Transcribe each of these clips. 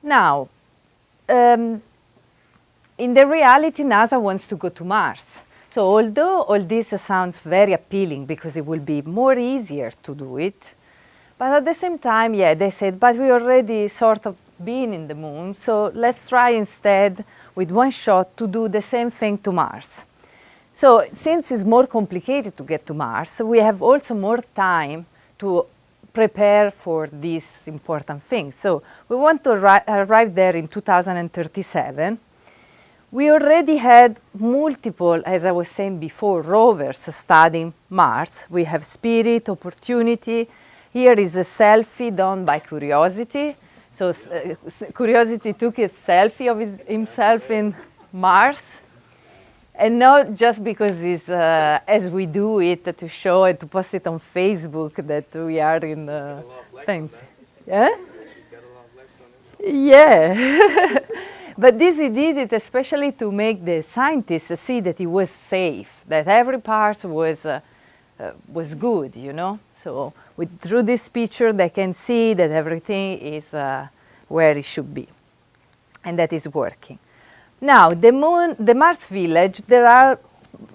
Now, in the reality, NASA wants to go to Mars. So although all this sounds very appealing because it will be more easier to do it, but at the same time, yeah, they said, but we already sort of been in the moon, so let's try instead with one shot to do the same thing to Mars. So since it's more complicated to get to Mars, we have also more time to prepare for these important things. So we want to arrive there in 2037. We already had multiple, as I was saying before, rovers studying Mars. We have Spirit, Opportunity. Here is a selfie done by Curiosity. So Curiosity took a selfie of himself in Mars. And not just because it's, as we do it, to show it, to post it on Facebook that we are in things. Yeah? Yeah. But this he did it especially to make the scientists see that it was safe, that every part was good, you know. So through this picture, they can see that everything is where it should be, and that is working. Now, the Mars Village, there are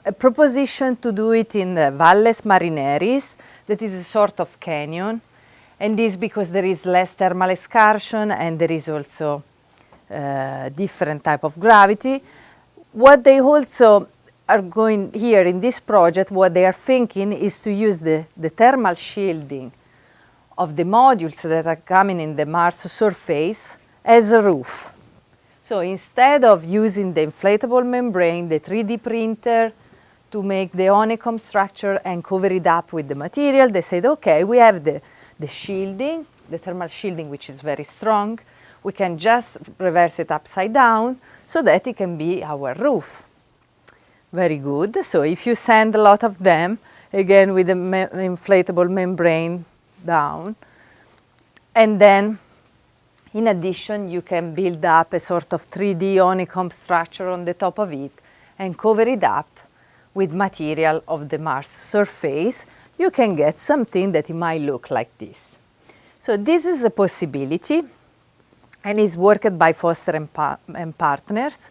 a proposition to do it in the Valles Marineris, that is a sort of canyon, and this because there is less thermal excursion and there is also different type of gravity. What they also are going here in this project, what they are thinking is to use the thermal shielding of the modules that are coming in the Mars surface as a roof. So instead of using the inflatable membrane, the 3D printer to make the honeycomb structure and cover it up with the material, they said, okay, we have the shielding, the thermal shielding, which is very strong. We can just reverse it upside down so that it can be our roof. Very good. So if you send a lot of them, again with the inflatable membrane down, and then in addition you can build up a sort of 3D honeycomb structure on the top of it and cover it up with material of the Mars surface, you can get something that it might look like this. So this is a possibility, and is worked by Foster and Partners,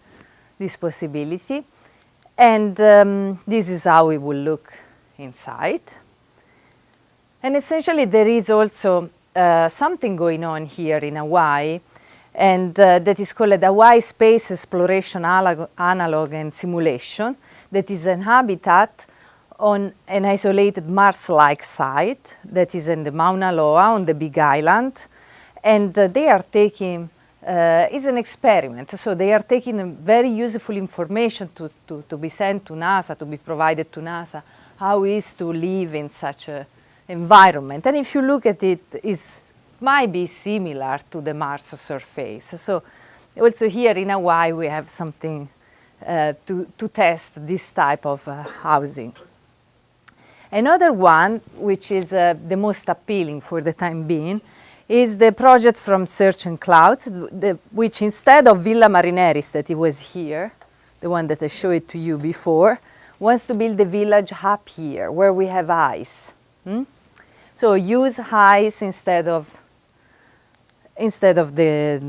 this possibility. And this is how it will look inside. And essentially there is also something going on here in Hawaii, and that is called Hawaii Space Exploration Analog and Simulation, that is an habitat on an isolated Mars-like site that is in the Mauna Loa on the Big Island. And they are taking, it's an experiment, so they are taking very useful information to be sent to NASA, to be provided to NASA, how it is to live in such an environment. And if you look at it, it might be similar to the Mars surface. So also here in Hawaii, we have something to test this type of housing. Another one, which is the most appealing for the time being, is the project from Search and Clouds, which instead of Villa Marineris that it was here, the one that I showed it to you before, wants to build a village up here where we have ice. So use ice instead of the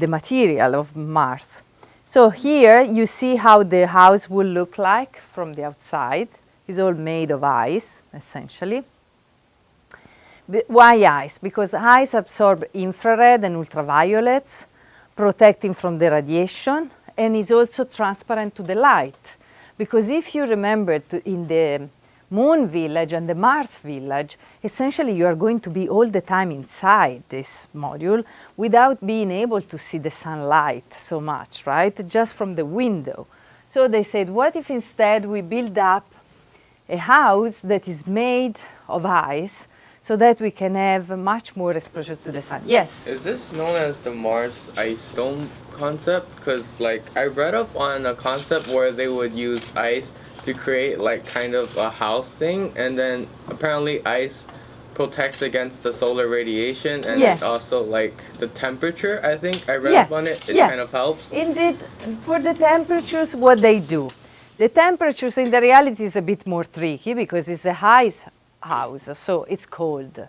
material of Mars. So here you see how the house will look like from the outside. It's all made of ice, essentially. Why ice? Because ice absorbs infrared and ultraviolets, protecting from the radiation, and is also transparent to the light. Because if you remember in the Moon Village and the Mars Village, essentially you are going to be all the time inside this module without being able to see the sunlight so much, right? Just from the window. So they said, what if instead we build up a house that is made of ice, so that we can have much more exposure to the sun. Yes? Is this known as the Mars ice dome concept? Because like I read up on a concept where they would use ice to create like kind of a house thing, and then apparently ice protects against the solar radiation, and it also like the temperature, I think I read up on it, kind of helps. Indeed, for the temperatures, what they do. The temperatures in the reality is a bit more tricky because it's a ice house, so it's cold.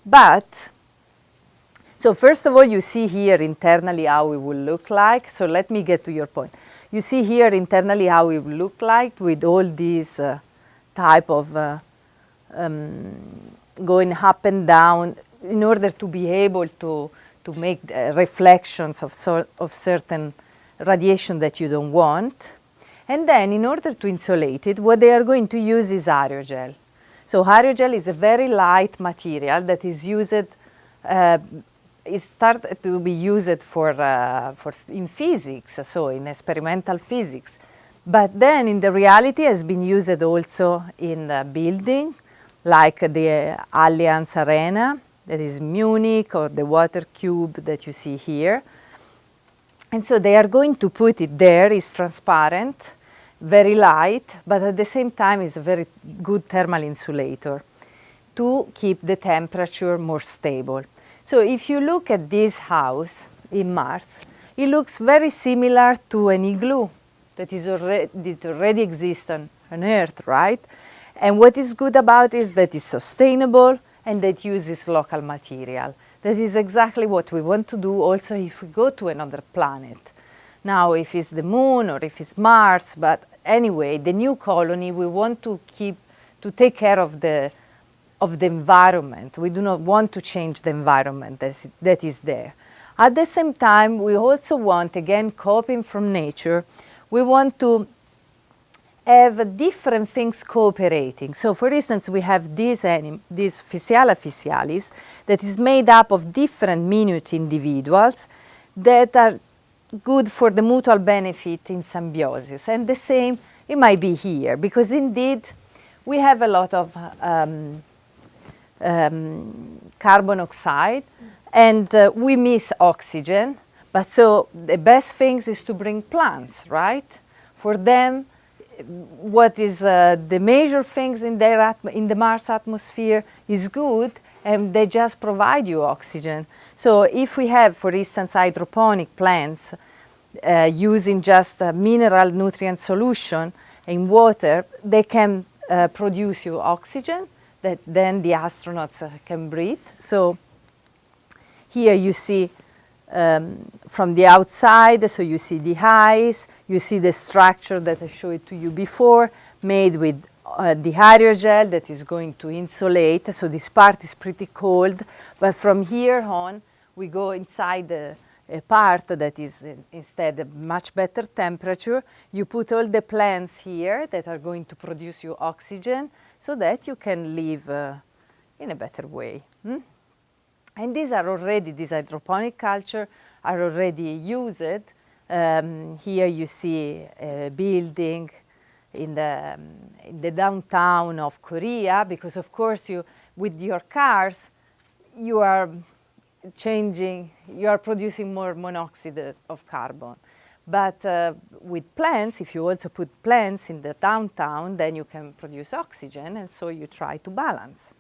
But So first of all, you see here internally how it will look like. So let me get to your point. You see here internally how it will look like with all these type of going up and down in order to be able to make reflections of certain radiation that you don't want. And then in order to insulate it, what they are going to use is aerogel. So aerogel is a very light material that is used, it started to be used for in physics, so in experimental physics. But then in the reality has been used also in building, like the Allianz Arena, that is Munich, or the water cube that you see here. And so they are going to put it there. It's transparent, very light, but at the same time is a very good thermal insulator to keep the temperature more stable. So if you look at this house in Mars, it looks very similar to an igloo that already exists on Earth, right? And what is good about it is that it's sustainable and that uses local material. That is exactly what we want to do also if we go to another planet. Now, if it's the moon or if it's Mars, but anyway, the new colony, we want to take care of the environment. We do not want to change the environment that is there. At the same time, we also want, again, copying from nature, we want to have different things cooperating. So for instance, we have this Physiala physialis that is made up of different minute individuals that are good for the mutual benefit in symbiosis. And the same, it might be here, because indeed we have a lot of carbon oxide and we miss oxygen. But so the best thing is to bring plants, right? For them, what is the major things in the Mars atmosphere is good, and they just provide you oxygen. So if we have, for instance, hydroponic plants using just a mineral nutrient solution in water, they can produce you oxygen that then the astronauts can breathe. So here you see from the outside, so you see the eyes, you see the structure that I showed to you before, made with the aerogel that is going to insulate. So this part is pretty cold, but from here on, we go inside a part that is instead a much better temperature. You put all the plants here that are going to produce you oxygen so that you can live in a better way. And these hydroponic culture are already used. Here you see a building in the downtown of Korea, because of course with your cars, you are producing more monoxide of carbon. But with plants, if you also put plants in the downtown, then you can produce oxygen, and so you try to balance.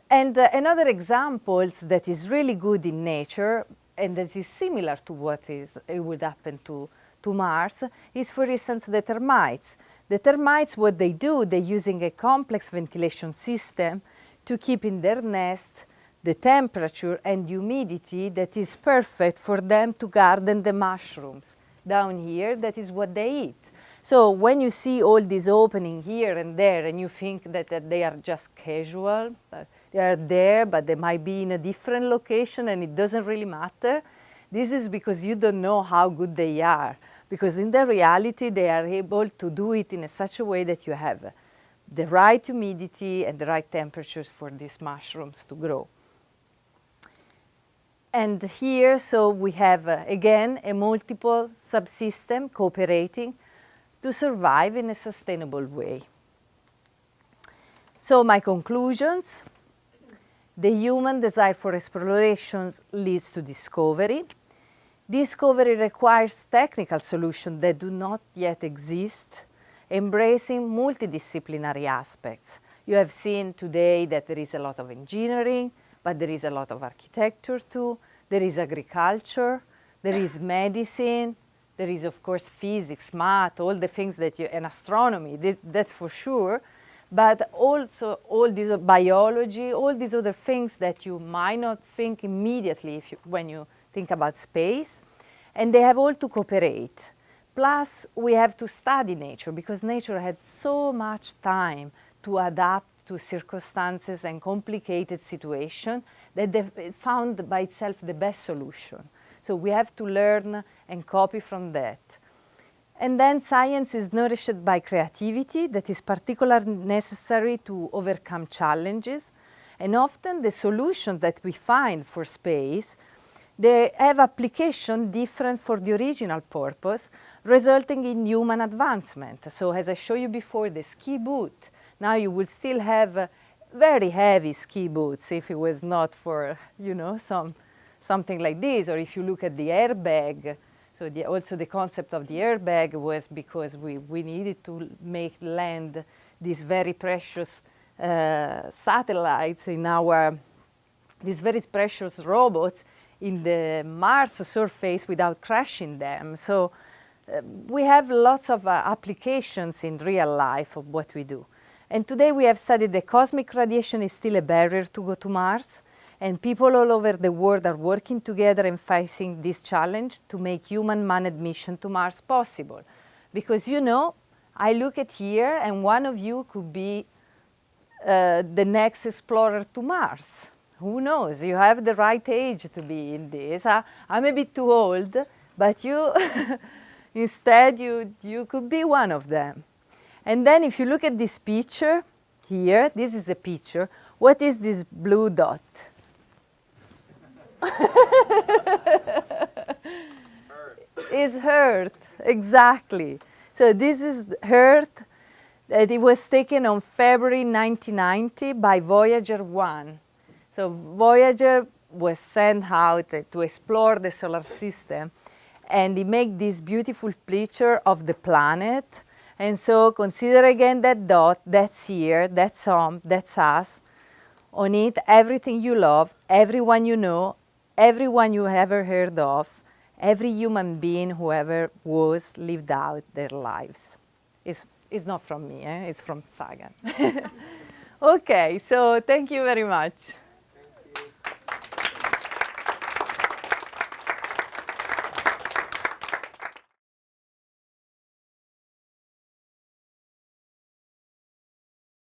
And another example that is really good in nature, and that is similar to what it would happen to Mars, is, for instance, the termites. The termites, what they do, they're using a complex ventilation system to keep in their nest the temperature and humidity that is perfect for them to garden the mushrooms. Down here, that is what they eat. So when you see all these openings here and there, and you think that they are just casual, they are there, but they might be in a different location and it doesn't really matter. This is because you don't know how good they are. Because in the reality, they are able to do it in such a way that you have the right humidity and the right temperatures for these mushrooms to grow. And here, so we have, again, a multiple subsystem cooperating to survive in a sustainable way. So my conclusions. The human desire for exploration leads to discovery. Discovery requires technical solutions that do not yet exist, embracing multidisciplinary aspects. You have seen today that there is a lot of engineering, but there is a lot of architecture too. There is agriculture, there is medicine, there is of course physics, math, all the things and astronomy, that's for sure. but also all this biology, all these other things that you might not think immediately when you think about space, and they have all to cooperate. Plus, we have to study nature, because nature had so much time to adapt to circumstances and complicated situations that they found by itself the best solution. So we have to learn and copy from that. And then science is nourished by creativity that is particularly necessary to overcome challenges. And often the solutions that we find for space, they have application different for the original purpose, resulting in human advancement. So as I showed you before, the ski boot, now you will still have very heavy ski boots if it was not for, you know, something like this. Or if you look at the airbag, so also the concept of the airbag was because we needed to make land these very precious satellites in our, these very precious robots in the Mars surface without crashing them. So we have lots of applications in real life of what we do. And today we have studied that cosmic radiation is still a barrier to go to Mars. And people all over the world are working together and facing this challenge to make human-manned mission to Mars possible. Because, you know, I look at here and one of you could be the next explorer to Mars. Who knows? You have the right age to be in this. I'm a bit too old, but you, instead, you could be one of them. And then if you look at this picture here, this is a picture. What is this blue dot? Is Earth, exactly. So this is Earth, that it was taken on February 1990 by Voyager 1. So Voyager was sent out to explore the solar system, and it made this beautiful picture of the planet. And so consider again that dot, that's here, that's home, that's us. On it, everything you love, everyone you know, everyone you ever heard of, every human being who ever was, lived out their lives. It's not from me, it's from Sagan. Okay, so thank you very much.